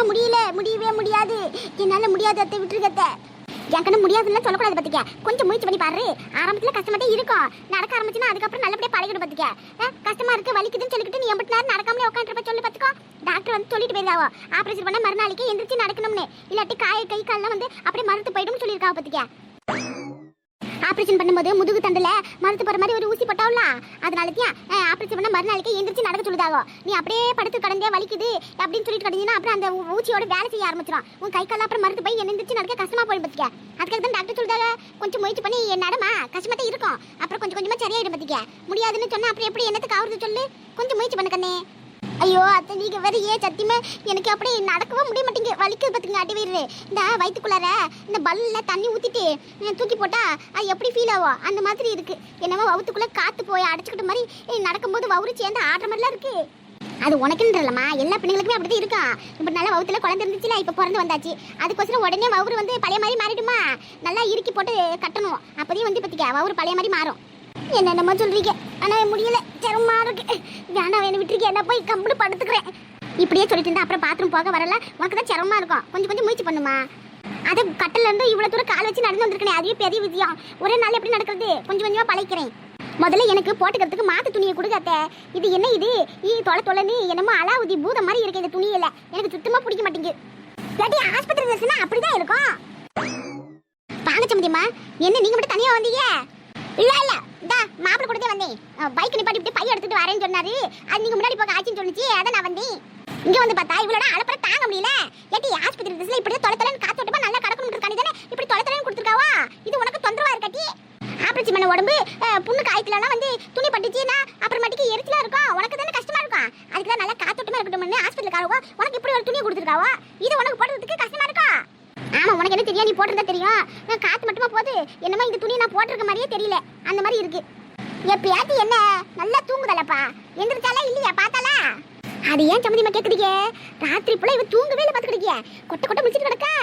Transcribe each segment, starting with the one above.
முடியல, முடியவே முடியாது. என்னால முடியாது அத்தை, விட்டுருங்க அத்தை. எனக்கு முடியாதுன்னு சொல்லக்கூடாது பாத்துக்க. கொஞ்சம் முயற்சி பண்ணி பாரு. ஆரம்பத்துல கஷ்டமாட்டே இருக்கும், நடக்க ஆரம்பிச்சுன்னா அதுக்கப்புறம் நல்லபடியா பழகிடும் பாத்துக்க. கஷ்டமா இருக்கு வலிக்குதுன்னு சொல்லிக்கிட்டு நீ எம்பிட்டு நேரம் நடக்காமலே உட்காந்துருப்ப சொல்லி பாத்துக்கோ. டாக்டர் வந்து சொல்லிட்டு போயிருக்காவோ ஆபரேஷன் பண்ண மறுநாளைக்கு எந்திரிச்சு நடக்கணும்னு, இல்லாட்டி கை கால்லாம் வந்து அப்படியே மறுத்து போயிடும் சொல்லியிருக்காவோ பாத்துக்க. ஆபரேஷன் பண்ணும்போது முதுகு தண்டுல மறுத்து போற மாதிரி ஒரு ஊசி போட்டாவல, அதனாலத்தியா ஆபரேஷன் பண்ண மறுநாளைக்கு எந்திரிச்சு நடக்க சொல்லுதாவோ. நீ அப்படியே படுத்து கடந்தே வலிக்குது அப்படின்னு சொல்லிட்டு கடந்தீங்கன்னா அப்புறம் அந்த ஊசியோட வேலை செய்ய ஆரம்பிச்சிடும். உன் கை கால அப்புறம் மறுத்து போய் எந்திரிச்சு நடக்க கஷ்டமா போய் பத்திக்க. அதுக்காக தான் டாக்டர் சொல்லுதாங்க கொஞ்சம் முயற்சி பண்ணி நடமா, கஷ்டமா தான் இருக்கும், அப்புறம் கொஞ்சம் கொஞ்சமா சரியாயிடும் பத்திக்க. முடியாதுன்னு சொன்னா அப்புறம் எப்படி என்னத்துக்கு ஆகுறது சொல்லு, கொஞ்சம் முயற்சி பண்ண கண்ணே. ஐயோ அத்தை நீங்க வேற ஏன் சத்தியமே எனக்கு அப்படியே நடக்கவே முடிய மாட்டேங்க, வலிக்குது பார்த்துங்க அடி வயிறு. இந்த வயிற்றுக்குள்ளார இந்த பல்ல தண்ணி ஊற்றிட்டு தூக்கி போட்டா அது எப்படி ஃபீல் ஆகும் அந்த மாதிரி இருக்கு. என்னமோ வவுத்துக்குள்ளே காற்று போய் அடைச்சிக்கிட்ட மாதிரி நடக்கும்போது வவுறு சேர்ந்து ஆடுற மாதிரிலாம் இருக்கு. அது உனக்குன்றலம்மா, எல்லா பெண்களுக்குமே அப்படிதான் இருக்கும். இப்போ நல்லா வவுத்துல குழந்தை இருந்துச்சுல, இப்போ பிறந்து வந்தாச்சு, அதுக்கோசரம் உடனே வவுறு வந்து பழைய மாதிரி மாறிடுமா. நல்லா இறுக்கி போட்டு கட்டணும், அப்போதையும் வந்து பற்றிக்க வவுறு பழைய மாதிரி மாறும். என்னென்னமோ சொல்றீங்க, ஆனா முடியல, சிரமமா இருக்கு. வேணா வேணும் விட்டுருக்கேன், என்ன போய் கம்பெனி படுத்துக்கிறேன். இப்படியே சொல்லிட்டு இருந்தா அப்புறம் பாத்ரூம் போக வரல, உனக்கு தான் சிரமமா இருக்கும். கொஞ்சம் கொஞ்சம் முயற்சி பண்ணுமா. அது கட்டில இருந்து இவ்வளவு தூரம் கால் வச்சு நடந்து வந்திருக்கேன், அதுவே பெரிய விஷயம். ஒரே நாள் எப்படி நடக்கிறது, கொஞ்சம் கொஞ்சமா பழக்கிறேன். முதல்ல எனக்கு போட்டுக்கிறதுக்கு மாத்து துணியை கொடுக்காத்த. இது என்ன இது தொலைன்னு என்னமோ அலாவுதி பூதம் மாதிரி இருக்கு இந்த துணியில, எனக்கு சுத்தமா பிடிக்க மாட்டேங்குது. இல்லாட்டி ஆஸ்பத்திரி ட்ரெஸ்னா அப்படிதான் இருக்கும். வாங்க சம்மதியம்மா, என்ன நீங்க மட்டும் தனியா வந்தீங்க? இல்ல இல்ல, இந்தா மாப்பிள்ள கூடதே வந்தேன். பைக் நிப்பாட்டி இப்படி பைய எடுத்துட்டு வரேன்னு சொன்னாரு, அது நீங்க முன்னாடி போக ஆச்சுன்னு சொன்னிச்சு, அதான் நான் வந்தேன். இங்க வந்து பார்த்தா இவ்வளோட அலப்பற தாங்க முடியல. ஏட்டி ஆஸ்பத்திரி ட்ரெஸ்ல இப்படி தொலைத்தலன்னு காத்தோட்டமா நல்லா கடக்கணும் இருக்கானே தானே இப்படி தொலைத்தலன்னு கொடுத்துருக்காவா. இது உனக்கு தொந்தரவா இருக்காட்டி? ஆபரேஷன் பண்ண உடம்பு புண்ணு காய்ச்சலனா வந்து துணி பட்டுச்சுன்னா அப்புறமாட்டிக்கு எரிச்சலா இருக்கும், உனக்கு தானே கஷ்டமா இருக்கும். அதுக்கு தான் நல்லா காத்தோட்டமா இருக்கட்டும்னு ஆஸ்பத்திரி காரவா உனக்கு இப்படி ஒரு துணியை கொடுத்துருக்காவா. இது உனக்கு போடுறதுக்கு கஷ்டமா இருக்கும். ஆமா உனக்கு என்ன தெரியும், நீ போட்டிருந்தா தெரியும். நான் காத்து மட்டுமா போகுது, என்னமோ இந்த துணியை நான் போட்டிருக்க மாதிரியே தெரியல, அந்த மாதிரி இருக்கு. எப்பயாட்டி என்ன நல்லா தூங்குதலப்பா, எந்திரிச்சாலா இல்லையா பார்த்தாலா? அது ஏன் சம்மதியமா கேட்குறீங்க? ராத்திரி போல இவ தூங்கவே இல்லை பார்த்துக்கிட்டீங்க, கொட்டை கொட்டை முடிச்சுட்டு கிடக்கா.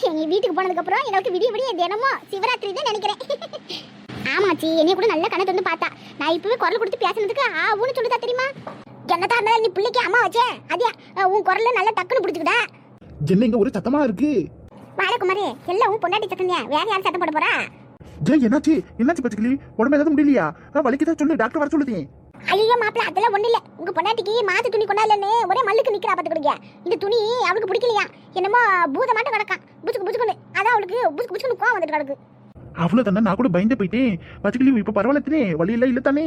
எங்க வீட்டுக்கு போனதுக்கு அப்புறம் எனக்கு விடிய விடிய தினமும் சிவராத்திரி தான் நினைக்கிறேன். ஆமாச்சி, என்னைய கூட நல்ல கணக்கு வந்து பார்த்தா, நான் இப்பவே குரல் கொடுத்து பேசுனதுக்கு ஊன்னு சொல்லுதா தெரியுமா? என்னதா இருந்தாலும் நீ பிள்ளைக்கு அம்மா வச்சே, அதே உன் குரல்ல நல்லா டக்குன்னு பிடிச்சிக்கிட்டா. என்ன இங்க ஒரு சத்தமா இருக்கு? வாழக்குமாரி எல்லாம் பொண்டாட்டி சத்தங்க, வேற யாரும் சத்தம் போட போறா? ஜெய் என்னாச்சு என்னாச்சு பச்சைக்கிளி, உடம்பு ஏதாவது முடியலையா? வலிக்குதா சொல்லு, டாக்டர் வர சொல்லுதே. ஐயோ மாப்பிள்ள அதெல்லாம் ஒண்ணு இல்ல, உங்க பொண்டாட்டிக்கு மாத்து துணி கொண்டாலன்னு ஒரே மல்லுக்கு நிக்கிறா பாத்துக்கிடுங்க. இந்த துணி அவளுக்கு பிடிக்கலையா, என்னமோ பூதமாட்டம் கிடக்கான், புச்சுக்கு புச்சுக்குன்னு, அதான் அவளுக்கு புச்சுக்கு புச்சுக்குன்னு கோவம் வந்துட்டு கிடக்கு. அவ்வளவு தானே, நான் கூட பயந்து போயிட்டேன். பச்சைக்கிளி இப்ப பரவாயில்லத்தனே, வலி இல்ல இல்ல தானே?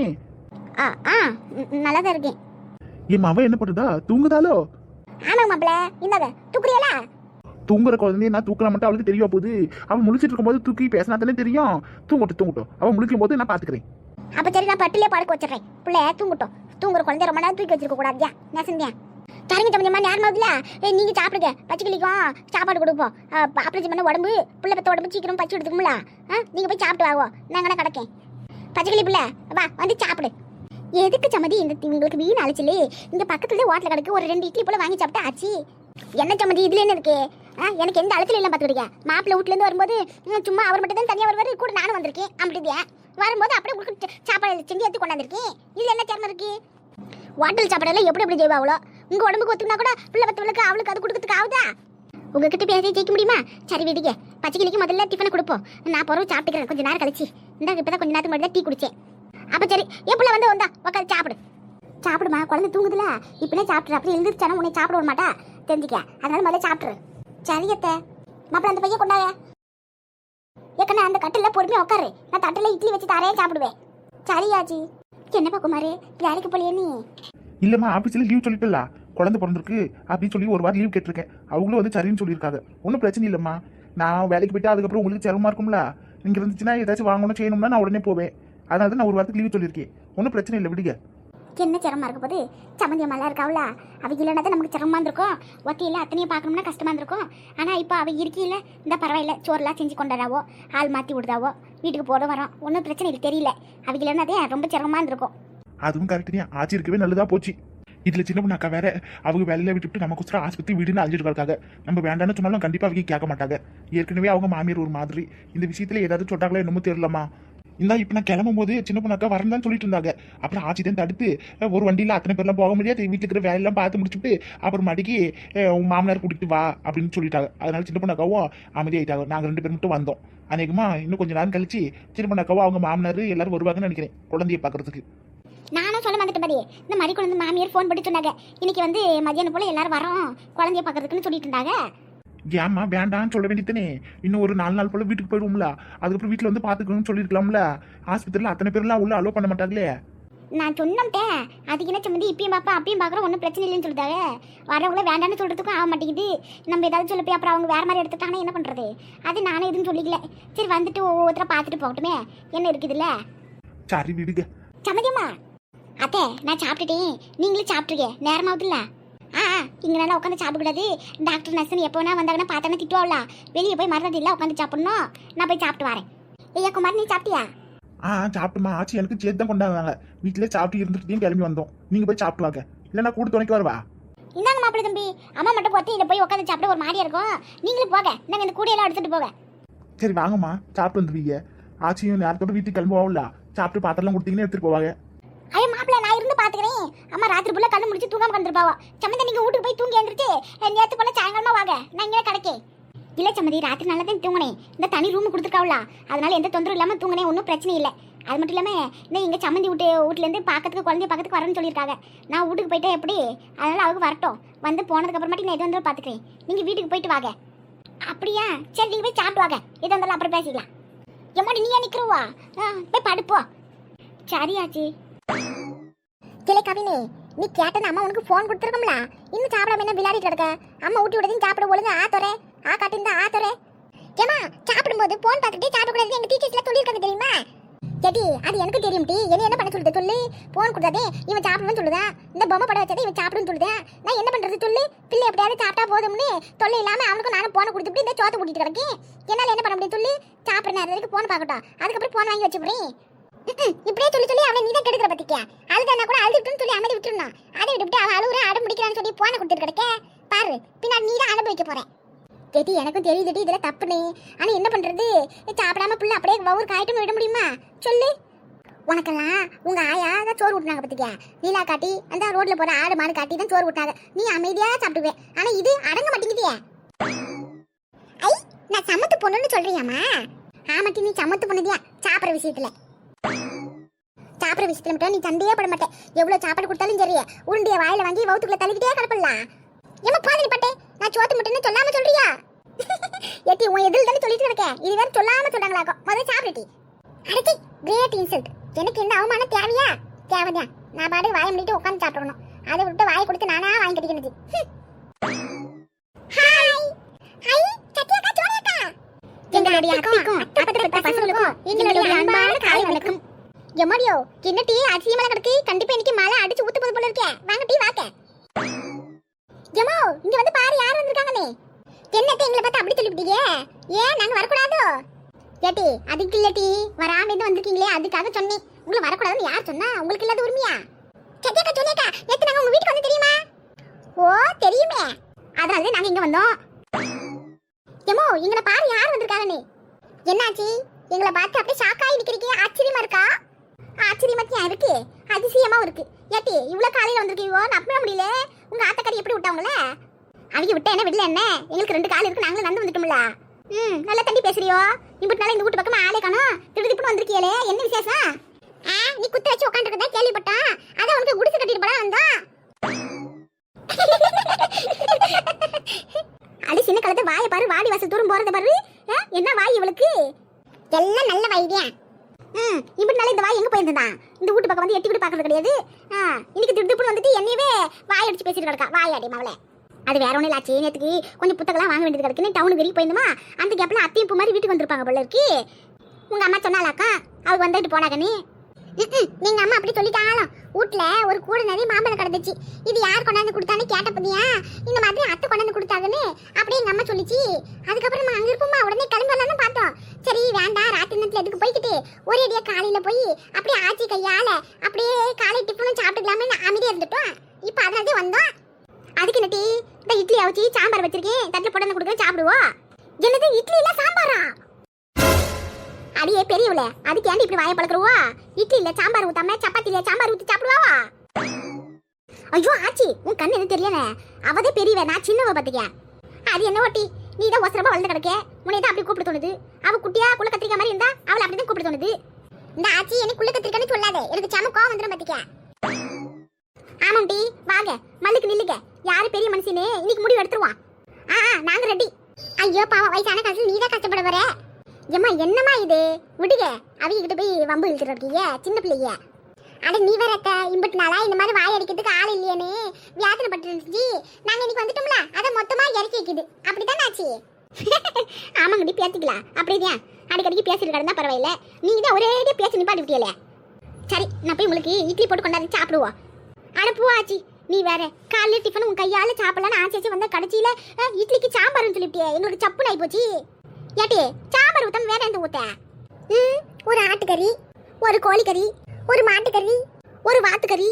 நல்லா தான் இருக்கேன். என் அவ என்ன பண்ணுதா, தூங்குதாலோ? ஆமாங்க மாப்பிள்ள, இந்தாங்க தூக்குறியலா? தூங்குற குழந்தைய நான் தூக்கலாம் மட்டும் அவளுக்கு தெரிய போகுது. அவன் முழிச்சிட்டு இருக்கும்போது தூக்கி பேசினா தானே தெரியும். தூங்கட்டும், அவன் முழிக்கும் போது நான் பாத்துக்கிறேன். அப்ப சரி, நான் பட்டிலே படுக்க வச்சிடறேன். பிள்ளைய தூங்கட்டும், தூங்குற குழந்தை ரொம்ப நேரம் தூக்கி வச்சிருக்க கூடாதியா, நெசந்தியா. சரிங்க தம்பியம்மா, நேரம் ஆகுதுல, நீங்க சாப்பிடுங்க, பச்சைக்கிளிக்கும் சாப்பாடு கொடுப்போம். ஆப்ரேஷன் பண்ண உடம்பு பிள்ளை பத்த உடம்பு சீக்கிரம் பச்சு எடுத்துக்கும்ல. நீங்க போய் சாப்பிட்டு வாவோ, நாங்க கிடக்கேன். பச்சைக்கிளி பிள்ளை வா, வந்து சாப்பிடு. எதுக்கு சம்மதி இந்த உங்களுக்கு வீண் அழைச்சலே? இங்க பக்கத்துல ஹோட்டல் கிடக்கு, ஒரு 2 இட்லி போல வாங்கி சாப்பிட்டா ஆச்சு. என்ன சம்மதி இதுல என்ன இருக்கு? எனக்கு எந்த அழைச்சல எல்லாம் பார்த்துக்கிட்டீங்க. மாப்பிள்ளை வீட்டுல இருந்து வரும்போது சும்மா அவர் மட்டும் தான் தனியா வருவாரு, கூட நானும் வந்திருக்கேன். அப்படியே வரும்போது அப்படியே உங்களுக்கு சாப்பாடு செஞ்சு எடுத்து கொண்டாந்துருக்கேன். இதுல என்ன திறமை இருக்கு? ஹோட்டல் சாப்பாடெல்லாம் எப்படி செய்வா அவ்வளோ? உங்க உடம்புக்கு ஒத்துனா கூட பிள்ளை பத்தவளுக்கு அவளுக்கு அது கொடுக்கறதுக்கு ஆகுதா? உங்ககிட்ட பேசி ஜெயிக்க முடியுமா? சரி விடுங்க, பச்சைக்கிளிக்கு முதல்ல டிஃபனை கொடுப்போம், நான் பிறகு சாப்பிட்டுக்கிறேன் கொஞ்சம் நேரம் கழிச்சு. இந்த இப்பதான் கொஞ்ச நேரத்துக்கு முன்னாடி டீ குடிச்சேன். அப்ப சரி, என் பிள்ளை வந்து வந்தா உட்காந்து சாப்பிடுமா, குழந்தை தூங்குதுல, இப்பனே சாப்பிட்ரு, அப்படி எழுந்திரிச்சானா உன்னை சாப்பிட விட மாட்டா, தெரிஞ்சுக்க. அதனால முதல்ல சாப்பிட்ரு. சரியத்த மாப்பிள்ள அந்த பையன் கொண்டாங்க. ஏக்கண்ணா அந்த கட்டில பொறுமையா உட்காரு, நான் தட்டில இட்லி வச்சு தரையே சாப்பிடுவேன். சரியாச்சி. என்னப்பா குமாரு, வேலைக்கு போலியே நீ? இல்லம்மா, ஆபீஸ்ல லீவ் சொல்லிட்டுல, குழந்தை பிறந்திருக்கு அப்படின்னு சொல்லி ஒரு வாரம் லீவ் கேட்டிருக்கேன். அவங்களும் வந்து சரின்னு சொல்லியிருக்காங்க. ஒன்றும் பிரச்சனை இல்லைம்மா. நான் வேலைக்கு போயிட்டு அதுக்கப்புறம் உங்களுக்கு சிரமமா இருக்கும்ல, நீங்க இருந்துச்சுன்னா ஏதாச்சும் வாங்கணும் செய்யணும்னா நான் உடனே போவேன். அதனால தான் நான் ஒரு வாரத்துக்கு லீவ் சொல்லியிருக்கேன். ஒன்றும் பிரச்சனை இல்லை, விடுங்க. என்ன சிரமமா இருக்க போது? சம்மந்தியம்மாலாம் இருக்காவுல, அவ இல்லைன்னா தான் நமக்கு சிரமமா இருந்திருக்கும். ஒத்தியில அத்தனையும் பார்க்கணும்னா கஷ்டமா இருந்திருக்கும். ஆனால் இப்போ அவ இருக்கையில் இந்த பரவாயில்ல, சோறுலாம் செஞ்சு கொண்டாடாவோ, ஆள் மாற்றி விடுதாவோ, வீட்டுக்கு போட வரோம், ஒன்றும் பிரச்சனை இல்லை, தெரியல. அவ இல்லைன்னா தான் ரொம்ப சிரமமா இருந்திருக்கும். அதுவும் கரெக்டு தான், ஆச்சு இருக்கவே நல்லதா போச்சு. இதுல சின்ன பொண்ணு அக்கா வேற, அவங்க வேலையில விட்டுட்டு நமக்கு ஆஸ்பத்திரி வீடுன்னு அழிஞ்சிட்டு இருக்காங்க. நம்ம வேண்டாம்னு சொன்னாலும் கண்டிப்பா அவங்க கேட்க மாட்டாங்க. ஏற்கனவே அவங்க மாமியார் ஒரு மாதிரி, இந்த விஷயத்துல ஏதாவது சொன்னாங்களா என்னமோ தெரியலமா. இந்தா இப்போ நான் கிளம்பும் போது சின்ன பொண்ணாக்கா வரேன்னு சொல்லிட்டு இருந்தாங்க. அப்புறம் ஆச்சி தான் தடுத்து ஒரு வண்டியில் அத்தனை பேர்லாம் போக முடியாது, வீட்டில் இருக்கிற வேலையெல்லாம் பார்த்து முடிச்சுட்டு அப்புறம் மாட்டிக்கு உங்க மாமனார் கூட்டிட்டு வா அப்படின்னு சொல்லிட்டாங்க. அதனால சின்ன பொண்ணாக்காவும் அமைதியாயிட்டாங்க. நாங்கள் 2 பேர் மட்டும் வந்தோம். அநேகமா இன்னும் கொஞ்சம் நேரம் கழிச்சு சின்ன பொண்ணாக்காவும் அவங்க மாமனார் எல்லாரும் வருவாங்கன்னு நினைக்கிறேன் குழந்தைய பார்க்கறதுக்கு. நானும் சொல்ல வந்துட்டு பாதி, இந்த மாதிரி குழந்தை மாமியார் ஃபோன் பண்ணி சொன்னாங்க, இன்னைக்கு வந்து மதியானம் போல எல்லாரும் வரோம் குழந்தைய பார்க்கறதுக்குன்னு சொல்லிட்டு இருந்தாங்க. ஏம்மா வேண்டான்னு சொல்ல வேண்டியதானே? இன்னும் ஒரு 4 நாள் போல வீட்டுக்கு போயிடுவோம்ல, அதுக்கப்புறம் வீட்டில் வந்து பார்த்துக்கணும்னு சொல்லியிருக்கலாம்ல. ஆஸ்பத்திரியில் அத்தனை பேர்லாம் உள்ள அலோவ் பண்ண மாட்டாங்களே. நான் சொன்னேன், அதுக்கு என்ன சம்மந்தி இப்பயும் பார்ப்பேன் அப்பயும் பார்க்குறோம், ஒன்றும் பிரச்சனை இல்லைன்னு சொல்லிட்டாங்க. வரவங்கள வேண்டான்னு சொல்கிறதுக்கும் ஆக மாட்டேங்குது. நம்ம ஏதாவது சொல்ல போய் அப்புறம் அவங்க வேறு மாதிரி எடுத்துட்டாங்கன்னா என்ன பண்ணுறது? அது நானே எதுவும் சொல்லிக்கல. சரி வந்துட்டு ஒவ்வொருத்தரை பார்த்துட்டு போகட்டுமே, என்ன இருக்குதுல்ல. சரி விடுங்க. சம்மதியம்மா அத்தை, நான் சாப்பிட்டுட்டேன், நீங்களும் சாப்பிட்ருக்கேன், நேரமாகுதுல்ல. இங்கே நல்லா உட்காந்து சாப்பிடக்கூடாது, டாக்டர் நர்ஸுன்னு எப்போ வேணா வந்தாங்கன்னா பார்த்தானே திட்டுவாங்களா, வெளியே போய் மருந்து இல்லை உட்காந்து சாப்பிடணும். நான் போய் சாப்பிட்டு வரேன். ஐயா குமார், நீ சாப்பிட்டியா? சாப்பிட்டுமா, ஆச்சி எனக்கு சேர்த்து தான் கொண்டாடுறாங்க. வீட்டிலே சாப்பிட்டு இருந்துட்டு கிளம்பி வந்தோம். நீங்கள் போய் சாப்பிட்டு வாங்க, இல்லைன்னா கூட துணைக்கு வருவா. இந்தாங்க மாப்பிள்ளை தம்பி, அம்மா மட்டும் பார்த்து இதில் போய் உட்காந்து சாப்பிட ஒரு மாதிரியா இருக்கும், நீங்களும் போக, நாங்கள் இந்த கூடையெல்லாம் எடுத்துகிட்டு போக. சரி வாங்கம்மா, சாப்பிட்டு வந்துடுவீங்க. ஆச்சியும் நேரத்தோட வீட்டுக்கு கிளம்புவாங்கல்ல, சாப்பிட்டு பாத்திரம்லாம் கொடுத்தீங்கன்னு எடுத்துகிட்டு போவாங்க. ஐயா மாப்பிள்ள, நான் இருந்து பாத்துக்கிறேன். அம்மா ராத்திரி புள்ள கண்ணு முடிச்சு தூங்காம வந்துருப்பாவா. சம்மந்தி நீங்க வீட்டுக்கு போய் தூங்கி எழுந்திரிச்சு நேற்று போல சாயங்காலமா வாங்க, நான் இங்கே கிடைக்கே. இல்ல சம்மந்தி, ராத்திரி நல்லா தான் தூங்கினேன். இந்த தனி ரூம் கொடுத்துருக்காவளா, அதனால எந்த தொந்தரவும் இல்லாம தூங்கினேன், ஒன்றும் பிரச்சனை இல்லை. அது மட்டும் இல்லாம இன்னும் எங்க சம்மந்தி வீட்டுலேருந்து பார்க்கறதுக்கு குழந்தைய பார்க்கறதுக்கு வரேன்னு சொல்லியிருக்காங்க. நான் வீட்டுக்கு போயிட்டேன் எப்படி, அதனால அவங்க வரட்டும், வந்து போனதுக்கு அப்புறமாட்டி நான் எது வந்தாலும் பார்த்துக்கிறேன். நீங்க வீட்டுக்கு போயிட்டு வாங்க. அப்படியா? சரி நீங்க போய் சாப்பிட்டு வாங்க, எது வந்தாலும் அப்புறம் பேசிக்கலாம். எம்மாடி நீயா நிக்கிறவா? போய் படுப்போ. சரியாச்சு. கிளை கவினே, நீ கேட்டது அம்மா உனக்கு ஃபோன் கொடுத்துருக்கோம்ல, இன்னும் சாப்பிடாம என்ன விளையாடிட்டு கிடக்க? அம்மா ஊட்டி விடுறதையும் சாப்பிட ஒழுங்க ஆத்தோரே காட்டிருந்தா ஆத்தோரே. ஏமா சாப்பிடும்போது ஃபோன் பார்த்துட்டு சாப்பிடக்கூடாது எங்க டீச்சர்ஸ்ல சொல்லியிருக்காங்க தெரியுமா? சரி அது எனக்கு தெரியும் டி, என்ன பண்ண சொல்லுது சொல்லு. ஃபோன் கொடுத்தாதே இவன் சாப்பிடுன்னு சொல்லுதேன், இந்த பொம்மை படம் வச்சதே இவன் சாப்பிடுன்னு சொல்லுதேன். நான் என்ன பண்றது சொல்லு? பிள்ளை எப்படியாவது சாப்பிட்டா போதும்னு தொல்லை இல்லாம அவனுக்கும் நானும் போனை கொடுத்துட்டு இந்த சோத்தை கூட்டிட்டு கிடக்கேன். என்னால என்ன பண்ண முடியும் சொல்லு? சாப்பிட்ற நேரம் வரைக்கும் ஃபோன் பார்க்கட்டும், அதுக்கப்புறம் ஃபோன் வாங்கி வச்சுக்கிறேன். இப்படியே சொல்லி அவனை நீ தான் கெடுக்கிற பத்திக்க. அழுதானா கூட அழுதுட்டுன்னு சொல்லி அமைதி விட்டுருந்தான். அதை விட்டுவிட்டு அவன் அழுகுற அடம் முடிக்கிறான்னு சொல்லி போன கொடுத்துட்டு கிடக்க பாரு, பின்னாடி நீ தான் அனுபவிக்க போறேன். கேட்டி எனக்கும் தெரியுதுடி இதுல தப்புன்னு, ஆனா என்ன பண்றது? சாப்பிடாம புள்ள அப்படியே வவுறு காயிட்டும் விட முடியுமா சொல்லு? உனக்கெல்லாம் உங்க ஆயா தான் சோறு விட்டுனாங்க பத்திக்க. நீலா காட்டி அந்த ரோட்ல போற ஆடு மாடு காட்டி தான் சோறு விட்டாங்க, நீ அமைதியா சாப்பிடுவேன். ஆனா இது அடங்க மாட்டேங்குதியே. ஐ நான் சமத்து பொண்ணுன்னு சொல்றியாமா? ஆமாட்டி நீ சமத்து பொண்ணுதியா சாப்பிட்ற விஷயத்துல. சாப்பிட்ற விஷயத்துல மட்டும் நீ சண்டையே பட மாட்டேன். எவ்வளவு சாப்பாடு கொடுத்தாலும் சரி, உருண்டிய வாயில வாங்கி வவுத்துக்குள்ள தள்ளிக்கிட்டே கிடப்பலாம். ஏமா பாதிரி பட்டே, நான் சோத்து மட்டும்னு சொல்லாம சொல்றியா? ஏட்டி உன் எதில் தானே சொல்லிட்டு இருக்க, இது வேற சொல்லாம சொல்றாங்களாக்கும். முதல்ல சாப்பிடுட்டி. அடச்சி கிரேட் இன்சல்ட். எனக்கு என்ன அவமானம் தேவையா? தேவையா? நான் பாடு வாயை முடிட்டு உட்காந்து சாப்பிடணும், அதை விட்டு வாயை கொடுத்து நானா வாங்கி கட்டிக்கிறது. ஹாய் ஹாய் சத்யாக்கா சோனியாக்கா, எங்களுடைய அத்தைக்கும் அப்பத்த பசங்களுக்கும் எங்களுடைய அன்பான காலை வணக்கம். எம்மாடியோ என்ன டீ அசியமா கிடக்கு, கண்டிப்பா இன்னைக்கு மழை அடிச்சு ஊத்து போது போல இருக்கே, வாங்க டீ வாக்க. எம்மா இங்க வந்து பாரு யார் வந்திருக்காங்கன்னு. என்னத்த எங்களை பார்த்து அப்படி சொல்லிவிட்டீங்க? ஏன் நாங்க வரக்கூடாதோ? ஏட்டி அதுக்கு இல்ல டீ, வராம இருந்து வந்திருக்கீங்களே அதுக்காக சொன்னேன். உங்களை வரக்கூடாதுன்னு யார் சொன்னா? உங்களுக்கு இல்லாத உரிமையா? சத்யாக்கா சோனியாக்கா, நேத்து நாங்க உங்க வீட்டுக்கு வந்து தெரியுமா? ஓ தெரியுமே, அதனால நாங்க இங்க வந்தோம். எம்மோ எங்களை பாரு யார் வந்திருக்காங்கன்னு. என்னாச்சு? எங்களை பார்த்து அப்படியே ஷாக்காகி நிக்கிறீங்க, ஆச்சரியமா இருக்கா? ஆச்சரியமா இருக்கு, அதிசயமா இருக்கு. ஏட்டி இவ்வளவு காலையில வந்திருக்கீங்க, நம்பவே முடியல. உங்க ஆத்தக்காரி எப்படி விட்டாங்கள? அவங்க விட்ட என்ன விடல என்ன? எங்களுக்கு 2 கால் இருக்கு, நாங்களும் நடந்து வந்துட்டோம்ல. நல்லா தண்டி பேசுறியோ? இப்படினால இந்த வீட்டு பக்கமா ஆளே காணோம், திடுதிப்புன்னு வந்திருக்கியலே, என்ன விசேஷம்? நீ குத்து வச்சு உட்காந்துருக்கதா கேள்விப்பட்டா, அதான் உனக்கு குடிசை கட்டிட்டு போல வந்தா. அது சின்ன காலத்து வாயை பாரு, வாடி வாசல் தூரம் போறத பாரு. என்ன வாய் இவளுக்கு? எல்லாம் நல்ல வாய்தான். இப்படினால இந்த வாய் எங்க போயிருந்தா? இந்த வீட்டு பக்கம் வந்து எட்டி கூட பாக்குறது கிடையாது. இன்னைக்கு திடுதிப்புன்னு வந்துட்டு என்னையவே வாய் அடிச்சு பேசிட்டு கிடக்கா. வாயாடி மவளே, அது வேற ஒன்றும் இல்லாச்சு. நேற்றுக்கு கொஞ்சம் புத்தகம்லாம் வாங்க வேண்டியது கிடக்குன்னு டவுனுக்கு வெளியே போயிருந்தோமா, அந்த கேப்ல அத்தையும் பூ மாதிரி வீட்டுக்கு வந்திருப்பாங்க போல இருக்கு. உங்க அம்மா சொன்னாலாக்கா அவங்க வந்துட்டு போனாங்கன்னு. நீங்க அம்மா அப்படி சொல்லிட்டாலும் வீட்டுல ஒரு கூட நிறைய மாம்பழம் கிடந்துச்சு. இது யார் கொண்டாந்து கொடுத்தான்னு கேட்ட பத்தியா, இந்த மாதிரி அத்தை கொண்டாந்து கொடுத்தாங்கன்னு அப்படியே எங்க அம்மா சொல்லிச்சு. அதுக்கப்புறம் நம்ம அங்க இருப்போமா, உடனே கிளம்பி வரலாம்னு பார்த்தோம். சரி வேண்டாம், ராத்திரி நேரத்துல எதுக்கு போய்கிட்டு ஒரே அடியா காலையில போய் அப்படியே ஆச்சி கையால அப்படியே காலை டிஃபனும் சாப்பிட்டுக்கலாமே அமைதியா இருந்துட்டோம். இப்ப அதனாலே வந்தோம். அதுக்கு நட்டி இந்த இட்லி அவிச்சு சாம்பார் வச்சிருக்கேன், தட்டில் போட்டு கொடுக்க சாப்பிடுவோம். என்னது இட்லி இல்ல சாம்பாரா? அடியே பெரியவள அதுக்கு ஏன்டி இப்படி வாயை பழக்கிறவா? இட்லி இல்ல சாம்பார் ஊத்தாம சப்பாத்தி இல்ல சாம்பார் ஊத்தி சாப்பிடுவாவா? ஐயோ ஆச்சி உன் கண்ணு என்ன தெரியல. அவதே பெரியவ நான் சின்னவ பாத்துக்க. அது என்ன ஓட்டி நீ தான் ஒசரமா வளர்ந்து கிடக்க. உன்னை தான் அப்படி கூப்பிட தோணுது. அவ குட்டியா குள்ள கத்திரிக்கா மாதிரி இருந்தா அவளை அப்படிதான் கூப்பிட தோணுது. இந்த ஆச்சி எனக்கு குள்ள கத்திரிக்கான்னு சொல்லாத. எனக்கு சம கோவம் வந்துடும் பாத்துக்க. ஆமாம் டி வாங்க மல்லுக்கு நில்லுங்க. யாரு பெரிய மனுஷனே இன்னைக்கு முடிவு எடுத்துருவான். நாங்க ரெடி. ஐயோ பாவம் வயசான காலத்துல நீ தான் கஷ்டப்பட வர. ஏம்மா என்னம்மா இது விடுங்க. அவங்க கிட்ட போய் வம்பு இழுத்துட்டு இருக்கீங்க சின்ன பிள்ளைங்க. அட நீ வேற அத்தை இம்பட்டு நாளா இந்த மாதிரி வாய் அடிக்கிறதுக்கு ஆள் இல்லையேன்னு வியாசனை பட்டு இருந்துச்சு. நாங்க இன்னைக்கு வந்துட்டோம்ல அதை மொத்தமா இறக்கி வைக்குது. அப்படிதான் ஆச்சு. ஆமாங்கடி பேசிக்கலாம். அப்படிதான் அடிக்கடிக்கு பேசிட்டு கிடந்தா பரவாயில்ல. நீங்க தான் ஒரே பேசி நிப்பாட்டி விட்டியல. சரி நான் போய் உங்களுக்கு இட்லி போட்டு கொண்டாந்து சாப்பிடுவோம். அனுப்புவா ஆச்சி நீ வேற காலையில டிஃபன் உன் கையால சாப்பிடலான்னு ஆச்சி வந்த கடைசியில இட்லிக்கு சாம்பார்னு சொல்லிவிட்டியே. எங்களுக்கு சப்புன்னு ஆகி போச்சு. ஏட்டி சாம்பார் ஊத்தாம வேற எந்த ஊத்த? ஒரு ஆட்டுக்கறி, ஒரு கோழிக்கறி, ஒரு மாட்டுக்கறி, ஒரு வாத்துக்கறி,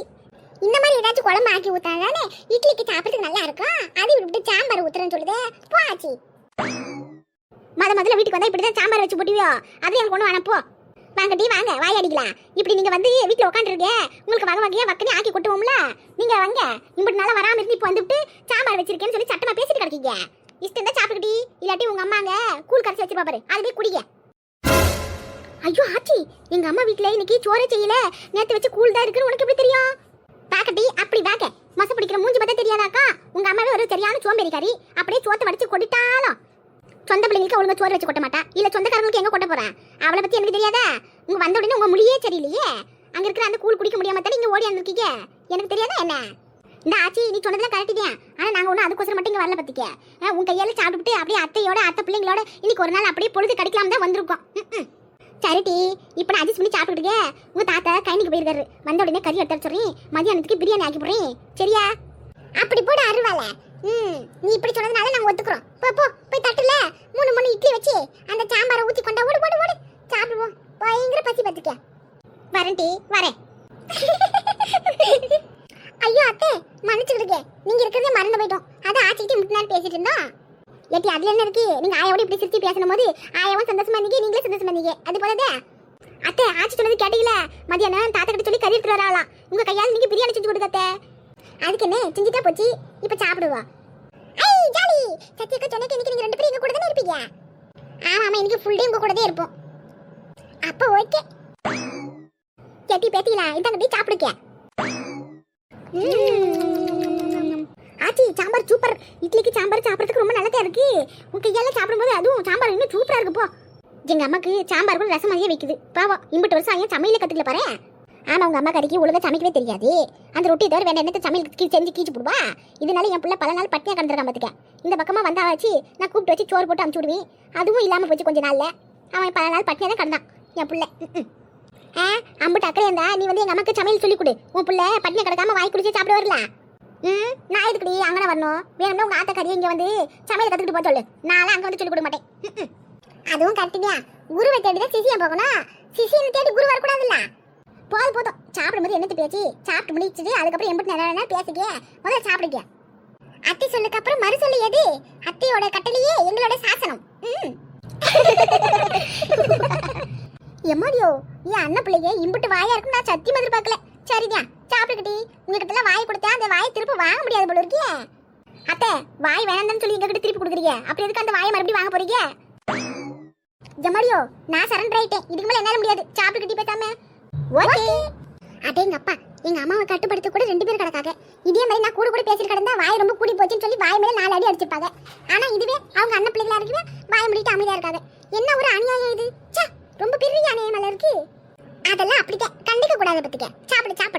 இந்த மாதிரி ஏதாச்சும் குழம்பு ஆக்கி ஊத்தாதானே இட்லிக்கு சாப்பிட்றதுக்கு நல்லா இருக்கும். அதை விட்டு சாம்பார் ஊத்துறேன்னு சொல்லுதே போச்சு. முதல்ல வீட்டுக்கு வந்தா இப்படிதான் சாம்பார் வச்சு போட்டுவியோ. அதை எனக்கு ஒண்ணு அனுப்போ. வாங்க டி வாங்க வாய் அடிக்கலாம். இப்படி நீங்க வந்து வீட்டுல உட்காந்துருக்க உங்களுக்கு வகை வகையா வக்கனே ஆக்கி கொட்டுவோம்ல. நீங்க வாங்க இப்படி நாளா வராம இருந்து இப்ப வந்துட்டு சாம்பார் வச்சிருக்கேன்னு சொல்லி சட்டமா பேசிட்டு கிடக்கீங்க. இஷ்டம் தான் சாப்பிட்டுக்கிட்டி. இல்லாட்டி உங்க அம்மாங்க கூழ் கரைச்சி வச்சிருப்பா பாரு அது போய் குடிங்க. ஐயோ ஆச்சி எங்க அம்மா வீட்டுல இன்னைக்கு சோறே செய்யல. நேத்து வச்சு கூழ் தான் இருக்குன்னு உனக்கு எப்படி தெரியும்? பாக்கட்டி அப்படி வாக்க மச பிடிக்கிற மூஞ்சி பார்த்தா தெரியாதாக்கா? உங்க அம்மாவே ஒரு சரியான சோம்பேறிக்காரி. அப்படியே சோத்தை வடிச்சு கொட்டிட்டாலும் சொந்த பிள்ளைங்களுக்கு ஒழுங்கா சோறு வச்சு கொட்ட மாட்டா. இல்ல சொந்தக்காரங்களுக்கு எங்க கொட்ட போறேன் அவளை பத்தி எனக்கு தெரியாதா? உங்க வந்த உடனே உங்க முடியே சரியில்லையே. அங்க இருக்கிற அந்த கூழ் குடிக்க முடியாம தானே இங்க ஓடி வந்திருக்கீங்க. எனக்கு தெரியாதா என்ன? இந்த ஆச்சி நீ சொன்னதெல்லாம் கரெக்ட் தான். ஆனா நாங்க ஒன்னும் அதுக்கோசரம் மட்டும் இங்க வரல பத்திக்க. உங்க கையால சாப்பிட்டுட்டு அப்படியே அத்தையோட அத்தை பிள்ளைங்களோட இன்னைக்கு ஒரு நாள் அப்படியே பொழுது கடிக்கலாம் தான் வந்திருக்கோம். சரிட்டி இப்ப நான் அட்ஜஸ்ட் பண்ணி சாப்பிட்டுக்கிட்டே. உங்க தாத்தா கைனிக்கு போயிருக்காரு. வந்த உடனே கறி எடுத்து சொல்றேன். மதியானத்துக்கு பிரியாணி ஆக்கி போடுறேன். சரியா? அப்படி போட அருவால. நீ இப்படி சொன்னதுனால நாங்க ஒத்துக்குறோம். போ போ போய் தட்டுல 3 இட்லி வச்சு அந்த சாம்பாரை ஊத்தி கொண்டா ஓடு ஓடு ஓடு சாப்பிடுவோம். பயங்கர பசி பத்துக்க. வரேன்டி வரேன். ஐயோ அத்தை மன்னிச்சுக்கிடுங்க. நீங்க இருக்கிறதே மறந்து போயிட்டோம். அதான் ஆச்சிக்கிட்டே முட்டு நாள் பேசிட்டு இருந்தோம். ஏட்டி அதுல என்ன இருக்கு? நீங்க ஆயாவோட இப்படி சிரிச்சு பேசணும் போது ஆயாவும் சந்தோஷமா இருந்தீங்க நீங்களே சந்தோஷமா இருந்தீங்க. அது போலதே அத்தை ஆச்சி சொன்னது கேட்டீங்களா? மதியானம் தாத்தா கிட்ட சொல்லி கறி எடுத்துட்டு வராளாம். உங்க கையால் நீங்க பிரியாணி செஞ்சு கொடுக்க அத்தை. அதுக்கு என்ன செஞ்சுட்டா போச்சு. இப்ப சாப்பிடுவா. ஐ ஜாலி சத்தியக்கா சொன்னக்கு இன்னைக்கு நீங்க ரெண்டு பேரும் எங்க கூட தானே இருப்பீங்க. ஆமா ஆமா இன்னைக்கு ஃபுல் டே உங்க கூட தான் இருப்போம். அப்ப ஓகே. கேட்டி பேத்திங்களா இந்தாங்க சாப்பிடுங்க. ஆச்சி சாம்பார் சூப்பர். இட்லிக்கு சாம்பார் சாப்பிட்றதுக்கு ரொம்ப நல்லதா இருக்கு. உங்க கையால சாப்பிடும்போது அதுவும் சாம்பார் இன்னும் சூப்பரா இருக்கு. போ எங்க அம்மாக்கு சாம்பார் கூட ரசம் மாதிரியே வைக்குது. பாவம் இம்பட்டு வருஷம் ஐயா சமையல கத்துக்கல பாரு. ஆமா உங்க அம்மா கறிக்கு ஒழுங்கா சமைக்கவே தெரியாது. அந்த ரொட்டி தவிர வேண்டாம் என்னத்தை சமையல் செஞ்சு கீச்சு போடுவா. இதனால என் பிள்ளை பல நாள் பட்டியா கிடந்திருக்கான் பாத்துக்க. இந்த பக்கமா வந்தா வச்சு நான் கூப்பிட்டு வச்சு சோறு போட்டு அனுப்பிச்சு விடுவேன். அதுவும் இல்லாம போச்சு கொஞ்ச நாள்ல. அவன் பல நாள் பட்டியா தான் கிடந்தான் என் பிள்ளை. அம்புட்டு அக்கறை இருந்தா நீ வந்து எங்க அம்மாக்கு சமையல் சொல்லி கொடு. உன் பிள்ளை பட்டியா கிடக்காம வாய் குடிச்சு சாப்பிட வரல. நான் எதுக்குடி அங்கே வரணும்? வேணும்னா உங்க ஆத்தக்காரியை இங்க வந்து சமையல் கத்துக்கிட்டு போக சொல்லு. நான்லாம் அங்க வந்து சொல்லி கொடுக்க மாட்டேன். அதுவும் கரெக்டுங்க. குருவை தேடிதான் சிசியம் போகணும். சிசியனை தேடி குரு வரக்கூடாதுல்ல. போதும் போதும் சாப்பிடும்போது என்னத்து பேச்சு சாப்பிட்டு முடிச்சுட்டு அதுக்கப்புறம் எம்பிட்டு நேரம் பேசிக்க. முதல்ல சாப்பிடுங்க. அத்தை சொல்லுக்கு அப்புறம் மறு சொல்லு எது? அத்தையோட கட்டளையே எங்களோட சாசனம். எம்மாடியோ என் அண்ணன் பிள்ளைங்க இம்புட்டு வாயா இருக்கும் நான் சத்தியம் எதிர்பார்க்கல. சரிதான் சாப்பிட்டுக்கிட்டி. உங்ககிட்ட எல்லாம் வாய் கொடுத்தா அந்த வாயை திருப்பி வாங்க முடியாது போல இருக்கே. அத்தை வாய் வேணாம்னு சொல்லி எங்க கிட்ட திருப்பி கொடுக்குறீங்க. அப்படி எதுக்கு அந்த வாயை மறுபடியும் வாங்க போறீங்க? ஜமாடியோ நான் சரண்டர் ஆயிட்டேன். இதுக்கு மேல என்னால முடியாது. சாப்பிட்டுக்கிட்டி பேசாம. ஓகே அடேங்க அப்பா எங்க அம்மாவை கட்டுப்படுத்த கூட 2 பேர் கிடக்காங்க. இதே மாதிரி நான் கூட கூட பேசிட்டு கிடந்தா வாய் ரொம்ப கூடி போச்சுன்னு சொல்லி வாய் மேல 4 அடி அடிச்சிருப்பாங்க. ஆனா இதுவே அவங்க அண்ணன் பிள்ளைகளா இருக்கவே வாய் முடிட்டு அமைதியா இருக்காங்க. என்ன ஒரு அநியாயம் இது. ரொம்ப பெரிய அநியாயம் இருக்கு. அதெல்லாம் அப்படித்தான் கண்டிக்க கூடாது பத்துக்க. சாப்பிடு சாப்பிடு.